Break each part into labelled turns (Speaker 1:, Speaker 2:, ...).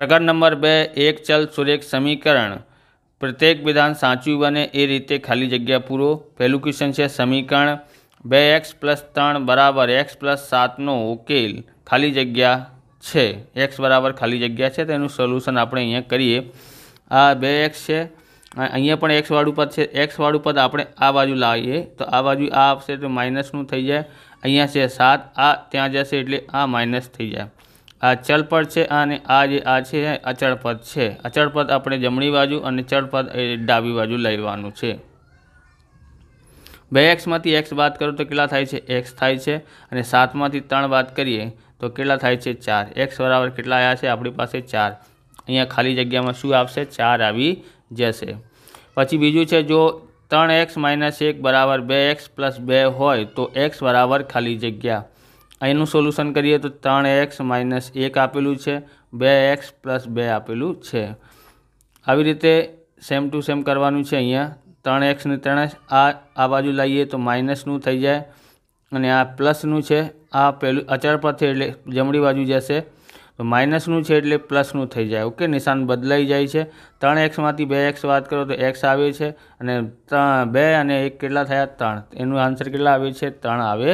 Speaker 1: प्रकार नंबर 2 एक चल सुरेख समीकरण प्रत्येक विधान साचुं बने ए रीते खाली जग्या पूरो। पहलू क्वेश्चन है समीकरण 2x + 3 बराबर x + 7 नो उकेल खाली जग्या है। x बराबर खाली जग्या है तो सोल्यूशन આપણે અહીંયા કરીએ। आ 2x है અહીંયા પણ x વાળું પદ છે। x વાળું પદ આપણે આ બાજુ લાવીએ તો આ બાજુ આ આવશે તો માઇનસનું થઈ જાય। અહીંયા છે 7 આ ત્યાં જશે એટલે આ માઇનસ થઈ જાય। आ चल पद है आने आ छे अचल पद है। अचल पद अपने जमणी बाजू और चल पद डाबी बाजू लेवानुं छे। 2x मांथी x बात करो तो केटला थाय छे x थाय छे अने 7 मांथी 3 बात करिए तो केटला थाय छे 4। x बराबर केटला आया छे आपणी पासे 4। अहींया खाली जग्यामां शुं आवशे 4 आवी जशे। पछी बीजुं छे जो 3x - 1 बराबर 2x + 2 होय तो x बराबर खाली जग्या। અહીંનું સોલ્યુશન કરીએ તો 3x - 1 આપેલું છે 2x + 2 આપેલું છે। આવી રીતે સેમ ટુ સેમ કરવાનું છે। અહીંયા 3x ને 3 આ બાજુ લાવીએ તો માઇનસનું થઈ જાય અને આ પ્લસનું છે। આ પેલું અચળ પદ છે એટલે જમણી બાજુ જશે તો માઇનસનું છે એટલે પ્લસનું થઈ જાય। ઓકે નિશાન બદલાઈ જાય છે। 3x માંથી 2x વાત કરો તો x આવે છે અને 2 અને 1 કેટલા થયા 3। એનું આન્સર કેટલા આવે છે 3 આવે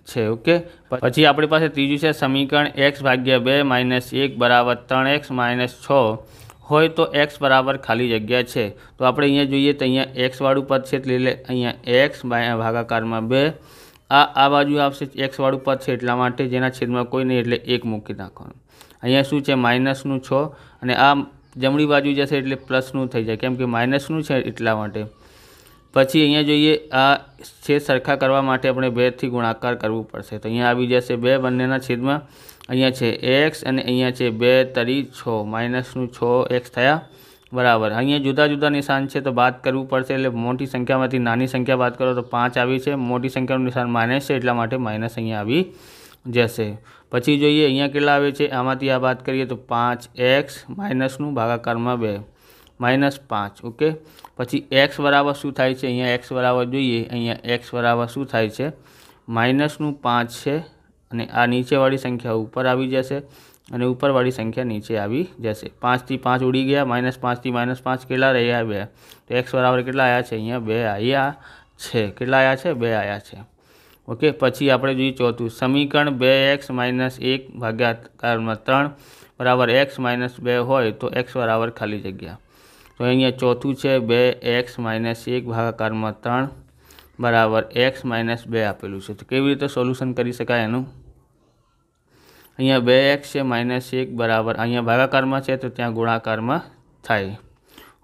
Speaker 1: છે। ओके पछी आपणी पासे तीजू है समीकरण x भाग्या 2 - 1 बराबर 3x - 6 होय तो x बराबर खाली जग्या है। तो આપણે અહીંયા જોઈએ તો અહીંયા x वाळुं पद है એટલે અહીંયા x भागाकार में 2 आ बाजू आवशे x वाळुं पद है એટલા માટે જેના છેદમાં કોઈ નહીં એટલે 1 મૂકી નાખવાનું। અહીંયા શું છે માઇનસનું 6 અને આ જમણી બાજુ જશે એટલે પ્લસનું થઈ જાય કેમ કે માઇનસનું છે એટલા માટે। પછી અહીંયા જોઈએ આ છેદ સરખા કરવા માટે આપણે 2 થી ગુણાકાર કરવું પડશે તો અહીંયા આવી જશે 2 બંનેના છેદમાં અહીંયા છે x અને અહીંયા છે 2 તરી 6 માઇનસનું 6x થયા બરાબર। અહીંયા જુદા જુદા નિશાન છે તો બાદ કરવું પડશે એટલે મોટી સંખ્યામાંથી નાની સંખ્યા બાદ કરો તો 5 આવી છે। મોટી સંખ્યાનું નિશાન માઇનસ છે એટલા માટે માઇનસ અહીંયા આવી જશે। પછી જોઈએ અહીંયા કેટલા આવે છે આમાંથી આ બાદ કરીએ તો 5x માઇનસનું ભાગાકારમાં 2 -5 ओके। पछी x बराबर शू थाय छे अहींया x बराबर जोईए अहींया x बराबर शू थाय छे -5 छे अने आ नीचेवाड़ी संख्या ऊपर आवी जशे अने उपरवाड़ी संख्या नीचे आवी जशे। 5 थी 5 उड़ी गया -5 थी -5 केटला रह्या 2 तो x बराबर केटला आया छे अहींया 2 आया छे। केटला आया छे 2 आया छे। ओके पछी आपणे जोईए चौथुं समीकरण 2x - 1 भागाकार 3 बराबर x - 2 होय तो x बराबर खाली जग्या। तो अहींया चौथुं है 2x - 1 भागाकार में 3 बराबर x - 2 आपेलू है। तो केवी रीते सोल्यूशन करी शकाय एनुं अहींया 2x है -1 बराबर अहींया भागाकार में है तो त्यां गुणाकार में थाय।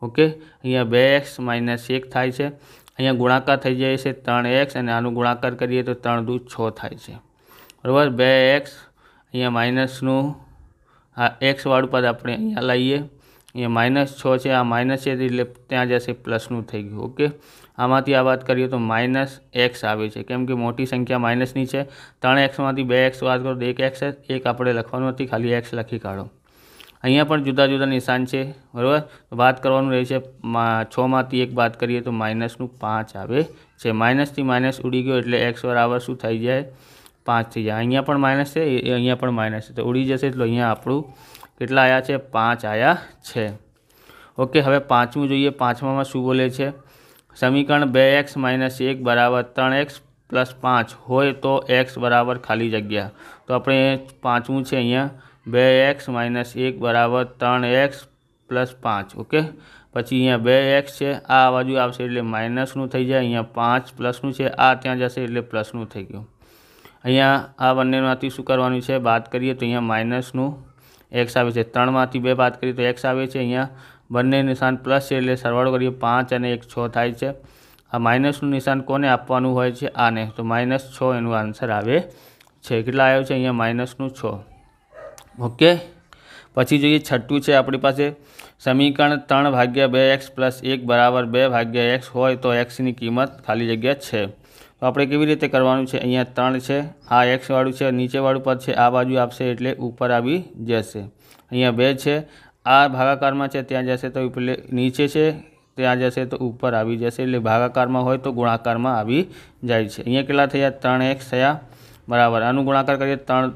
Speaker 1: ओके अहींया 2x - 1 थाय छे अहींया गुणाकार थई जाय छे 3x अने आनो गुणाकार करीए तो 3 दूनी 6 थाय छे बराबर। 2x अहींया माइनसनुं आ x वाळुं पद आपणे अहींया लावीए ये -6 है आ माइनस है એટલે ત્યાં જશે પ્લસનું થઈ ગયું। ओके આમાંથી આ વાત કરીએ તો -x આવે છે કેમ કે મોટી સંખ્યા માઇનસની છે। 3x માંથી 2x વાત કરો તો 1x है 1 આપણે લખવાનું નથી ખાલી x લખી કાઢો। અહીંયા પણ જુદા જુદા નિશાન છે બરાબર તો વાત કરવાનું રહે છે 6 માંથી 1 બાદ કરીએ તો -5 આવે છે। માઇનસ થી માઇનસ ઉડી ગયો એટલે x બરાબર શું થઈ જાય 5 થઈ જાય। અહીંયા પણ માઇનસ છે અહીંયા પણ માઇનસ છે તો ઉડી જશે એટલે અહીંયા આપણું કેટલા આયા છે 5 आया छे। ओके हवे पांचमું જોઈએ। पांचमाમાં શું બોલે છે समीकरण 2x - 1 बराबर 3x + 5 होय तो x बराबर खाली जग्या। तो આપણે પાંચમું છે અહીંયા 2x - 1 बराबर 3x + 5 ओके પછી અહીંયા 2x છે આ બાજુ આવશે એટલે માઇનસનું થઈ જાય અહીંયા 5 પ્લસનું છે આ ત્યાં જશે એટલે પ્લસનું થઈ ગયું। અહીંયા આ બંનેમાંથી શું કરવાનું છે બાદ કરીએ તો અહીંયા માઇનસનું x आवे छे 3 मांथी 2 बात करिए तो x आवे छे अहींया बंने निशान प्लस है એટલે સરવાળો કરીએ 5 અને 1 6 થાય છે। आ माइनसનું નિશાન કોને આપવાનું હોય છે આને તો -6 એનું આન્સર આવે છે। કેટલા આવ્યો છે અહીંયા -6। ओके પછી જોઈએ છઠ્ઠું છે આપણી પાસે સમીકરણ 3 ભાગ્યા 2x + 1 બરાબર 2 ભાગ્યા x હોય તો x ની કિંમત ખાલી જગ્યા છે। तो આપણે કેવી રીતે કરવાનું છે અહીંયા 3 છે આ x વાળું છે નીચેવાળું પદ છે આ બાજુ આપશે એટલે ઉપર આવી જશે। અહીંયા 2 છે આ ભાગાકારમાં છે ત્યાં જશે તો એટલે નીચે છે ત્યાં જશે તો ઉપર આવી જશે એટલે ભાગાકારમાં હોય તો ગુણાકારમાં આવી જાય છે। અહીંયા કેટલા થયા 3x થયા बराबर आनु गुणाकार करिए 3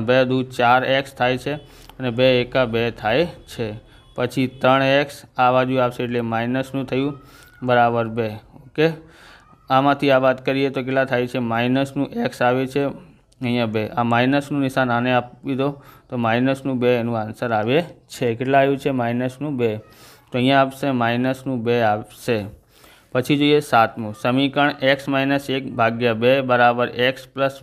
Speaker 1: 2 2 4x थाय छे અને 2 એકા 2 થાય છે। પછી 3x આ બાજુ આવશે એટલે માઇનસનું થયું બરાબર 2। ઓકે, આમાંથી આ વાત કરીએ તો કેટલા થાય છે, માઇનસનું x આવે છે અહીંયા 2, આ માઇનસનું નિશાન આને આપી દો તો માઇનસનું 2 એનું આન્સર આવે છે। કેટલા આવ્યું છે, માઇનસનું 2, તો અહીંયા આવશે માઇનસનું 2 આવશે। પછી જોઈએ 7મું સમીકરણ x - 1 ભાગ્યા 2 બરાબર x પ્લસ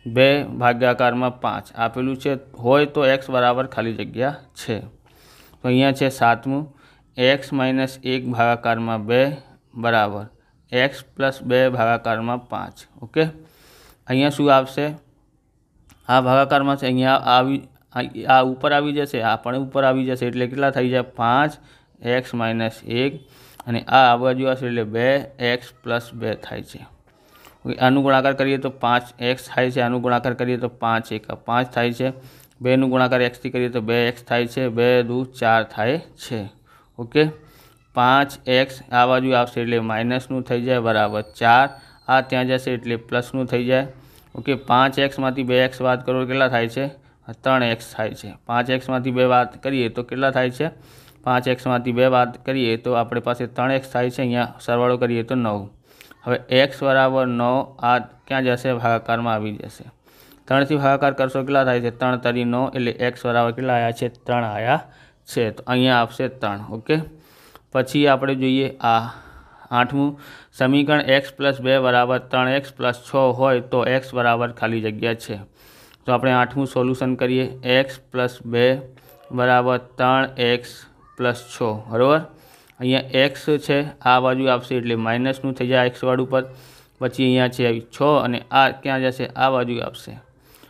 Speaker 1: 2 ભાગાકારમાં 5 આપેલું છે હોય તો x બરાબર ખાલી જગ્યા છે। તો અહીંયા છે 7મું x - 1 ભાગાકારમાં 2 બરાબર x પ્લસ 2 ભાગાકારમાં 5। ઓકે, અહીંયા શું આવશે, આ ભાગાકારમાં છે, અહીંયા આ ઉપર આવી જશે, આ પણ ઉપર આવી જશે એટલે કેટલા થઈ જાય 5x - 1 અને આ બાજુ આવશે એટલે 2x પ્લસ 2 થાય છે। આનું ગુણાકાર કરીએ તો 5x થાય છે, આનું ગુણાકાર કરીએ તો 5 એકા 5 થાય છે, 2નું ગુણાકાર xથી કરીએ તો 2x થાય છે, 2 દુ 4 થાય છે। ઓકે, 5x આ બાજુ આવશે એટલે માઇનસનું થઈ જાય બરાબર 4, આ ત્યાં જશે એટલે પ્લસનું થઈ જાય। ઓકે, 5xમાંથી 2x બાદ કરો કેટલા થાય છે, 3x થાય છે। 5xમાંથી 2 બાદ કરીએ તો કેટલા થાય છે, 5xમાંથી 2 બાદ કરીએ તો આપણી પાસે 3x થાય છે, અહીંયા સરવાળો કરીએ તો 9। હવે x બરાબર 9 આ ક્યાં જશે, ભાગાકારમાં આવી જશે, 3થી ભાગાકાર કરશો કેટલા થાય છે, 3 તરી 9 એટલે x બરાબર કેટલા આવ્યા છે, 3 આવ્યા છે, તો અહીંયા આવશે 3। ઓકે, પછી આપણે જોઈએ આ 8મું સમીકરણ x પ્લસ 2 બરાબર 3x પ્લસ 6 હોય તો x બરાબર ખાલી જગ્યા છે। તો આપણે 8મું સોલ્યુશન કરીએ, x પ્લસ 2 બરાબર 3x પ્લસ 6 બરાબર, અહીંયા x છે આ બાજુ આવશે એટલે માઇનસનું થઈ જાય x વાળું પર, પછી અહીંયા છે 6 અને આ ક્યાં જશે, આ બાજુ આવશે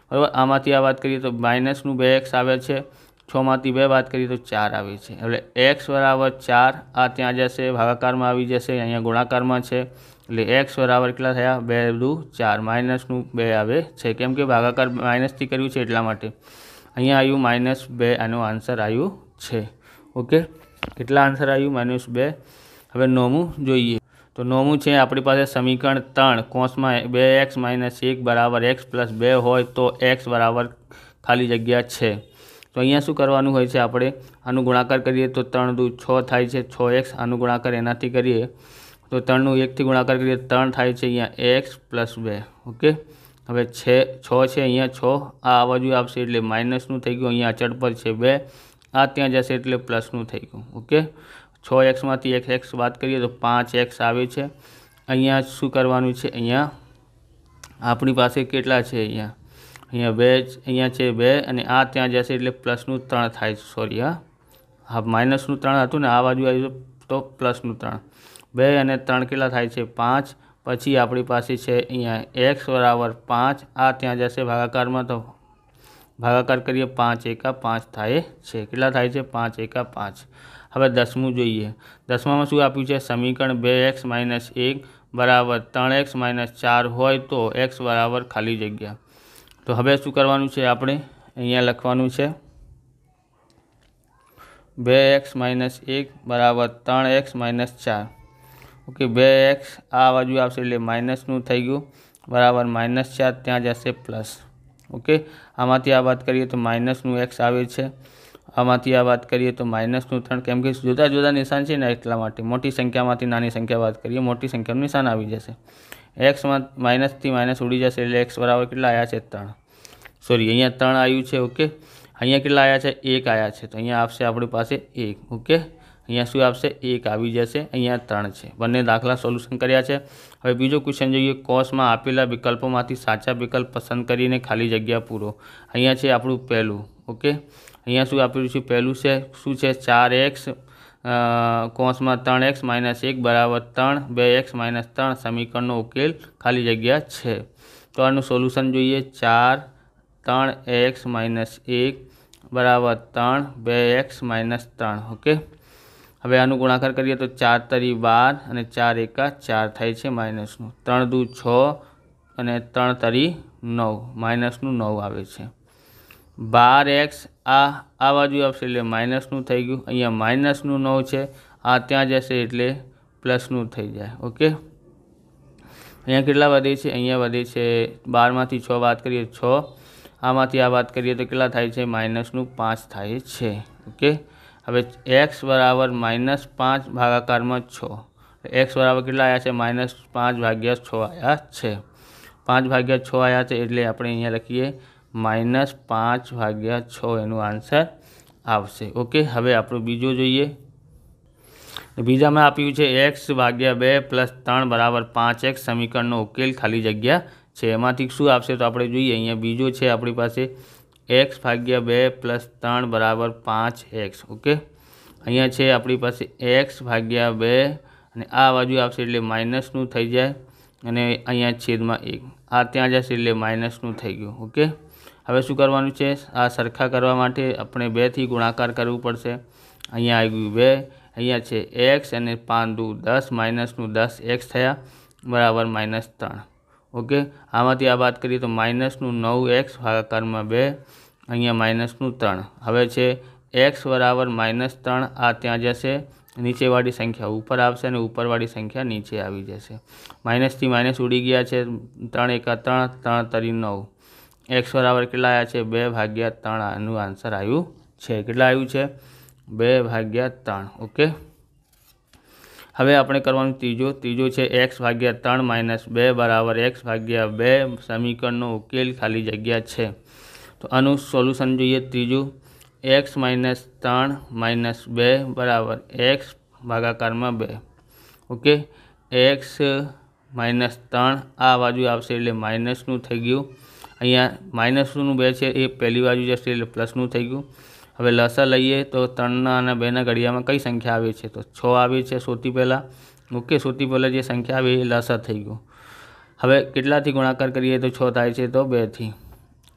Speaker 1: બરાબર। આમાંથી આ વાત કરીએ તો માઇનસનું 2x આવે છે, 6માંથી 2 વાત કરીએ તો 4 આવે છે, એટલે x બરાબર 4 આ ત્યાં જશે ભાગાકારમાં આવી જશે, અહીંયા ગુણાકારમાં છે એટલે x બરાબર કેટલા થયા, 2 દુ 4, માઇનસનું 2 આવે છે, કેમ કે ભાગાકાર માઇનસથી કર્યું છે એટલા માટે અહીંયા આવ્યું -2, આનો આન્સર આવ્યું છે। ઓકે, કેટલા આન્સર આવ્યું, -2। હવે 9મું જોઈએ તો 9મું છે આપણી પાસે સમીકરણ 3 કૌંસમાં 2x - 1 બરાબર x પ્લસ 2 હોય તો x બરાબર ખાલી જગ્યા છે। તો અહીંયા શું કરવાનું હોય છે, આપણે આનું ગુણાકાર કરીએ તો 3 દુ 6 થાય છે, 6x આનું ગુણાકાર એનાથી કરીએ તો 3નું 1થી ગુણાકાર કરીએ 3 થાય છે, અહીંયા x પ્લસ 2। ઓકે, હવે 6 છે, અહીંયા 6 આ બાજુ આવશે એટલે માઇનસનું થઈ ગયું, અહીંયા અચળ પર છે 2, આ ત્યાં જશે એટલે પ્લસનું થઈ ગયું। ઓકે, 6xમાંથી 1x વાત કરીએ તો 5x આવે છે, અહીંયા શું કરવાનું છે, અહીંયા આપણી પાસે કેટલા છે, અહીંયા 2 અહીંયા છે 2 અને આ ત્યાં જશે એટલે પ્લસનું 3 થાય છે, સોરી હા માઇનસનું 3 હતું ને, આ બાજુ આવ્યું તો પ્લસનું 3, 2 અને 3 કેટલા થાય છે 5। પછી આપણી પાસે છે અહીંયા x બરાબર 5, આ ત્યાં જશે ભાગાકારમાં તો ભાગાકાર કરીએ 5 એકા 5 થાય છે, કેટલા થાય છે, 5 એકા 5। હવે 10મું જોઈએ, 10મામાં શું આપ્યું છે, સમીકરણ 2x - 1 બરાબર 3x - 4 હોય તો x બરાબર ખાલી જગ્યા। તો હવે શું કરવાનું છે, આપણે અહીંયા લખવાનું છે 2x - 1 બરાબર 3x - 4। ઓકે, 2x આ બાજુ આવશે એટલે માઇનસનું થઈ ગયું બરાબર -4 ત્યાં જશે પ્લસ। ઓકે, આમાંથી આ વાત કરીએ તો માઇનસનું x આવે છે, આમાંથી આ વાત કરીએ તો -3, કેમ કે જુદા જુદા નિશાન છે ને એટલા માટે મોટી સંખ્યામાંથી નાની સંખ્યા વાત કરીએ, મોટી સંખ્યાનું નિશાન આવી જશે, xમાં માઇનસથી માઇનસ ઉડી જશે એટલે x બરાબર કેટલા આવ્યા છે, 3, સોરી અહીંયા 3 આવ્યું છે। ઓકે, અહીંયા કેટલા આવ્યા છે, 1 આવ્યા છે, તો અહીંયા આવશે આપણી પાસે 1। ઓકે, અહીંયા શું આવશે, 1 આવી જશે, અહીંયા 3 છે। બંને દાખલા સોલ્યુશન કર્યા છે। હવે બીજો ક્વેશ્ચન જોઈએ, કોષમાં આપેલા વિકલ્પોમાંથી સાચા વિકલ્પ પસંદ કરીને ખાલી જગ્યા પૂરો। અહીંયા છે આપણું પહેલું। ઓકે, અહીંયા શું આપેલું છે, પહેલું છે શું છે, 4x કૌંસમાં 3x - 1 બરાબર 3, 2x - 3 સમીકરણનો ઉકેલ ખાલી જગ્યા છે। તો આનું સોલ્યુશન જોઈએ, 4 3x - 1 બરાબર 3, 2x - 3। ઓકે, હવે આનું ગુણાકાર કરીએ તો 4 તરી 12 અને 4 એકા 4 થાય છે માઇનસનું, 3 દુ 6 અને 3 તરી 9, માઇનસનું 9 આવે છે। 12x આ બાજુ આવશે એટલે માઇનસનું થઈ ગયું, અહીંયા માઇનસનું 9 છે, આ ત્યાં જશે એટલે પ્લસનું થઈ જાય। ઓકે, અહીંયા કેટલા વધે છે, અહીંયા વધે છે 12માંથી 6 વાત કરીએ 6, આમાંથી આ વાત કરીએ તો કેટલા થાય છે? -5 થાય છે. ઓકે, હવે x બરાબર -5 ભાગાકારમાં 6. x બરાબર કેટલા આવ્યા છે? -5/6 આવ્યા છે. 5/6 આવ્યા છે એટલે આપણે અહીંયા લખીએ -5/6 એનું આન્સર આવશે. ઓકે, હવે આપણું બીજો જોઈએ. બીજામાં આપ્યું છે x/2 + 3 = 5x સમીકરણનો ઉકેલ ખાલી જગ્યા છે. એમાંથી શું આવશે તો આપણે જોઈએ. અહીંયા બીજો છે આપણી પાસે x/2 + 3 = 5x. ઓકે, અહીંયા છે આપણી પાસે x/2 અને આ બાજુ આવશે એટલે માઇનસનું થઈ જાય અને અહીંયા છેદમાં 1 આ ત્યાં જશે એટલે માઇનસનું થઈ ગયું. ઓકે, હવે શું કરવાનું છે? આ સરખા કરવા માટે આપણે 2 થી ગુણાકાર કરવું પડશે. અહીંયા આવી ગયું 2, અહીંયા છે x અને 5 દુ 10 માઇનસનું 10x થયા બરાબર -3. ઓકે, આમાંથી આ વાત કરીએ તો માઇનસનું 9x ભાગાકારમાં 2 અહીંયા માઇનસનું 3. હવે છે x બરાબર -3 આ ત્યાં જશે, નીચેવાળી સંખ્યા ઉપર આવશે અને ઉપરવાળી સંખ્યા નીચે આવી જશે. માઇનસથી માઇનસ ઉડી ગયા છે. 3 × 3 3 તરી 9. x બરાબર કેટલા આવ્યા છે? 2/3 આનું આન્સર આવ્યું છે. કેટલા આવ્યું છે? 2/3. ઓકે, હવે આપણે કરવાનું ત્રીજો છે x/3 - 2 = x/2 સમીકરણનો ઉકેલ ખાલી જગ્યા છે. તો આનું સોલ્યુશન જોઈએ. ત્રીજું x - 3 - 2 = x ભાગાકારમાં 2. ઓકે, x - 3 આ બાજુ આવશે એટલે માઇનસનું થઈ ગયું. અહીંયા માઇનસનું 2 છે એ પહેલી બાજુ જશે એટલે પ્લસનું થઈ ગયું. હવે લસા લઈએ તો 3 અને 2ના ઘડિયામાં કઈ સંખ્યા આવે છે? તો 6 આવે છે સૌથી પહેલાં. ઓકે, સૌથી પહેલાં જે સંખ્યા આવે એ લસા થઈ ગયું. હવે કેટલાથી ગુણાકાર કરીએ તો 6 થાય છે? તો 2થી.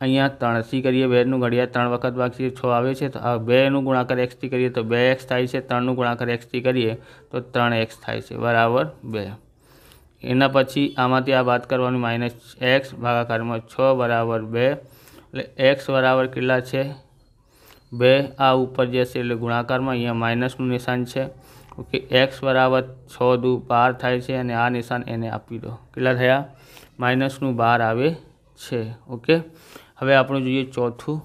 Speaker 1: અહીંયા 3થી કરીએ, 2નું ઘડિયા 3 વખત વાગશે, 6 આવે છે. તો આ 2નું ગુણાકાર xથી કરીએ તો 2x થાય છે. 3નું ગુણાકાર xથી કરીએ તો 3x થાય છે બરાબર 2. એના પછી આમાંથી આ વાત કરવાની -x ભાગાકારમાં 6 બરાબર 2 એટલે x બરાબર કેટલા છે? 2 આ ઉપર જશે એટલે ગુણાકારમાં અહીંયા માઇનસનું નિશાન છે. ઓકે, x બરાબર 6 દુ 12 થાય છે અને આ નિશાન એને આપી દો. કેટલા થયા? -12 આવે છે. ઓકે, હવે આપણું જોઈએ ચોથું.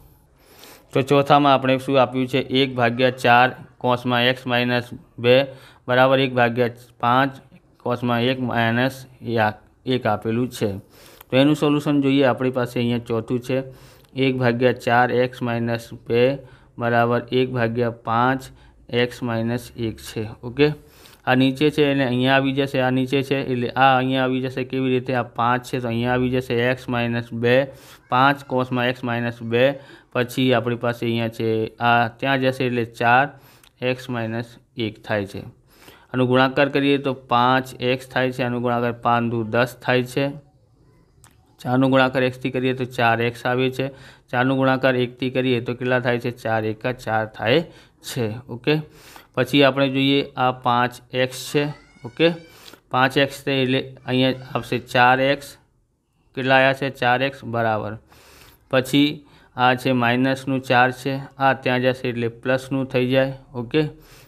Speaker 1: તો ચોથામાં આપણે શું આપ્યું છે? 1/4 કૌંસમાં x - 2 બરાબર 1/5 કૌંસમાં 1 - 1 આપેલું છે. તો એનું સોલ્યુશન જોઈએ. આપણી પાસે અહીંયા ચોથું છે 1/4 x - 2 બરાબર 1/5 x - 1 છે. ઓકે, આ નીચે છે એટલે અહીંયા આવી જશે. આ નીચે છે એટલે આ અહીંયા આવી જશે. કેવી રીતે? આ 5 છે તો અહીંયા આવી જશે x - 2 5 કૌંસમાં x - 2 પછી આપણી પાસે અહીંયા છે આ ત્યાં જશે એટલે 4x - 1 થાય છે. આનું ગુણાકાર કરીએ તો 5x થાય છે. આનું ગુણાકાર 5 દુ 10 થાય છે. 4નું ગુણાકાર xથી કરીએ તો 4x આવે છે. 4નું ગુણાકાર 1થી કરીએ તો કેટલા થાય છે? 4 × 4 થાય છે. ઓકે, પછી આપણે જોઈએ આ 5x છે. ઓકે, 5x છે એટલે અહીંયા આવશે 4x. કેટલા આવ્યા છે? 4x બરાબર. પછી આ છે માઇનસનું 4 છે, આ ત્યાં જશે એટલે પ્લસનું થઈ જાય. ઓકે,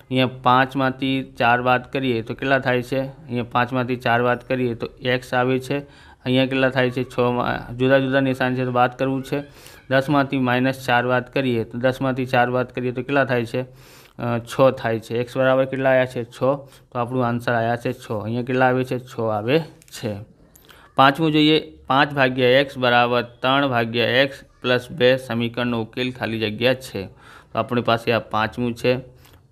Speaker 1: અહીંયા 5માંથી 4 બાદ કરીએ તો કેટલા થાય છે? અહીંયા 5માંથી 4 બાદ કરીએ તો x આવે છે. અહીંયા કેટલા થાય છે? 6 જુદા જુદા નિશાન છે તો બાદ કરવું છે. 10માંથી -4 બાદ કરીએ તો 10માંથી 4 બાદ કરીએ તો કેટલા થાય છે? 6 થાય છે. x બરાબર કેટલા આવ્યા છે? 6. તો આપણું આન્સર આવ્યા છે 6. અહીંયા કેટલા આવે છે? 6 આવે છે. પાંચમું જોઈએ 5/x બરાબર 3/x + 2 સમીકરણનો ઉકેલ ખાલી જગ્યા છે. તો આપણી પાસે આ પાંચમું છે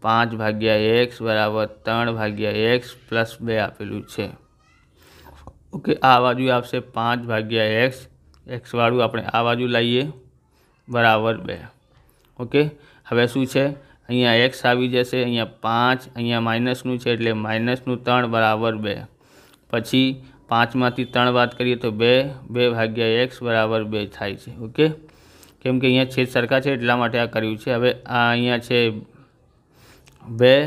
Speaker 1: 5/x બરાબર 3/x + 2 આપેલું છે. ઓકે, આ બાજુ આવશે 5/x. x વાળું આપણે આ બાજુ લઈએ બરાબર 2. ઓકે, હવે શું છે? અહીંયા x આવી જશે, અહીંયા 5, અહીંયા માઇનસનું છે એટલે -3 બરાબર 2. પછી 5માંથી 3 બાદ કરીએ તો 2/x બરાબર 2 થાય છે. ઓકે, કેમ કે અહીંયા છેદ સરખા છે એટલા માટે આ કર્યું છે. હવે આ અહીંયા છે 2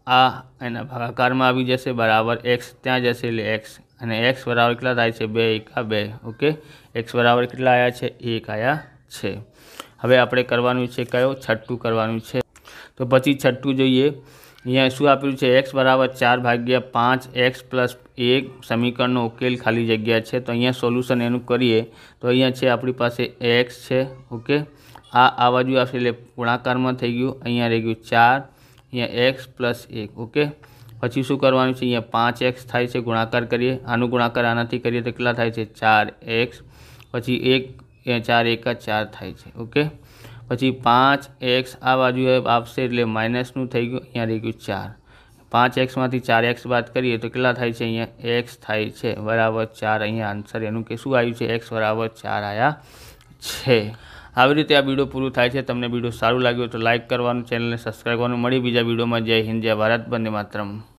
Speaker 1: આ એના ભાગાકારમાં આવી જશે બરાબર x ત્યાં જશે એટલે x અને x બરાબર કેટલા થાય છે? 2 × 2. ઓકે, x બરાબર કેટલા આવ્યા છે? 1 આવ્યા છે. હવે આપણે કરવાનું છે કયો? છઠ્ઠું કરવાનું છે. તો પછી છઠ્ઠું જોઈએ અહીંયા શું આપ્યું છે x બરાબર 4/5 x + 1 સમીકરણનો ઉકેલ ખાલી જગ્યા છે। તો અહીંયા સોલ્યુશન એનું કરીએ તો અહીંયા છે આપણી પાસે x છે, ઓકે, આ બાજુ આવશે એટલે ગુણાકારમાં થઈ ગયું, અહીંયા રહી ગયું 4, અહીંયા x + 1, ઓકે। પછી શું કરવાનું છે, અહીંયા 5x થાય છે, ગુણાકાર કરીએ, આનું ગુણાકાર આનાથી કરીએ તો કેટલા થાય છે 4x, પછી 1 4 1 4 થાય છે, ઓકે। પછી 5x આ બાજુ આવશે એટલે માઇનસનું થઈ ગયું, અહીંયા રહી ગયું 4, 5xમાંથી 4x બાદ કરીએ તો કેટલા થાય છે, અહીંયા x થાય છે બરાબર 4। અહીંયા આન્સર એનું કે શું આવ્યું છે, x બરાબર 4 આવ્યા છે। આવી રીતે આ વિડીયો પૂરું થાય છે। તમને વિડીયો સારું લાગ્યું તો લાઇક કરવાનું, ચેનલને સબસ્ક્રાઈબ કરવાનું। મળી બીજા વિડીયોમાં। જય હિન્દ, જય ભારત, વંદે માતરમ।